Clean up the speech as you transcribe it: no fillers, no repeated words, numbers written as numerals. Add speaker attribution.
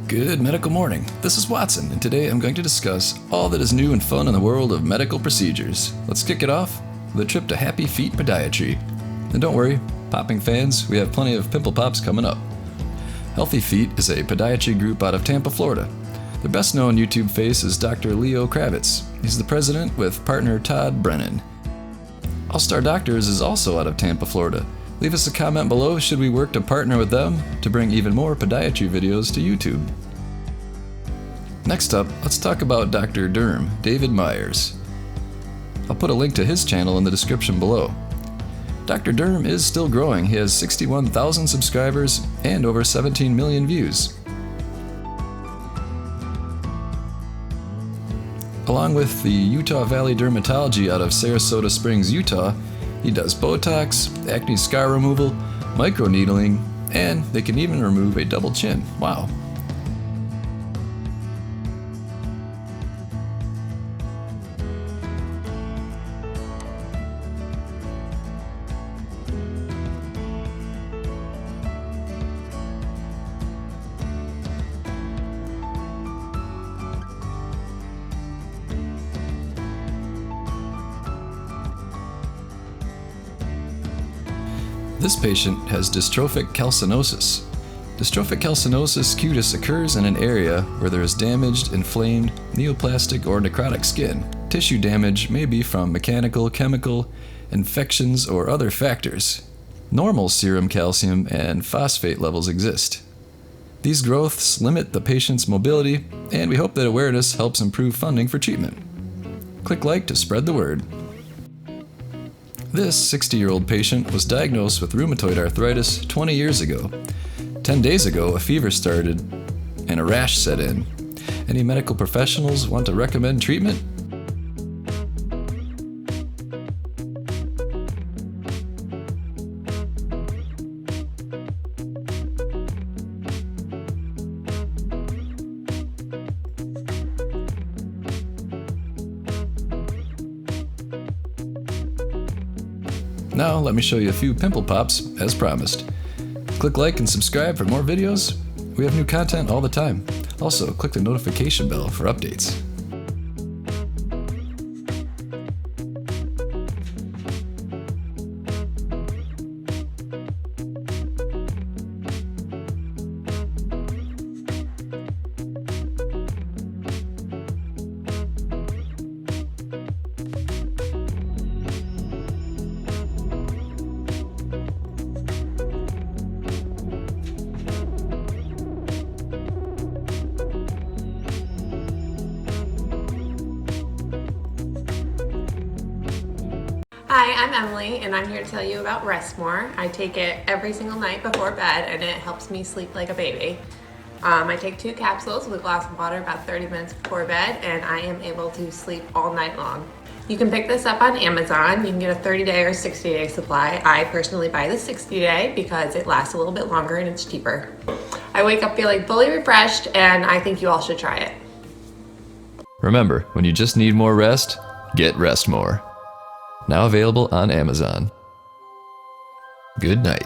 Speaker 1: Good medical morning. This is Watson, and today I'm going to discuss all that is new and fun in the world of medical procedures. Let's kick it off with a trip to Happy Feet Podiatry. And don't worry, popping fans, we have plenty of pimple pops coming up. Healthy Feet is a podiatry group out of Tampa, Florida. Their best known YouTube face is Dr. Leo Kravitz. He's the president with partner Todd Brennan. All Star Doctors is also out of Tampa, Florida. Leave us a comment below should we work to partner with them to bring even more podiatry videos to YouTube. Next up, let's talk about Dr. Derm, David Myers. I'll put a link to his channel in the description below. Dr. Derm is still growing. He has 61,000 subscribers and over 17 million views. Along with the Utah Valley Dermatology out of Sarasota Springs, Utah, he does Botox, acne scar removal, microneedling, and they can even remove a double chin. Wow. This patient has dystrophic calcinosis. Dystrophic calcinosis cutis occurs in an area where there is damaged, inflamed, neoplastic, or necrotic skin. Tissue damage may be from mechanical, chemical, infections, or other factors. Normal serum calcium and phosphate levels exist. These growths limit the patient's mobility, and we hope that awareness helps improve funding for treatment. Click like to spread the word. This 60-year-old patient was diagnosed with rheumatoid arthritis 20 years ago. 10 days ago, a fever started and a rash set in. Any medical professionals want to recommend treatment? Now let me show you a few pimple pops as promised. Click like and subscribe for more videos. We have new content all the time. Also, click the notification bell for updates.
Speaker 2: Hi, I'm Emily, and I'm here to tell you about Rest More. I take it every single night before bed, and it helps me sleep like a baby. I take 2 capsules with a glass of water about 30 minutes before bed, and I am able to sleep all night long. You can pick this up on Amazon. You can get a 30-day or 60-day supply. I personally buy the 60-day because it lasts a little bit longer and it's cheaper. I wake up feeling fully refreshed, and I think you all should try it.
Speaker 1: Remember, when you just need more rest, get Rest More. Now available on Amazon. Good night.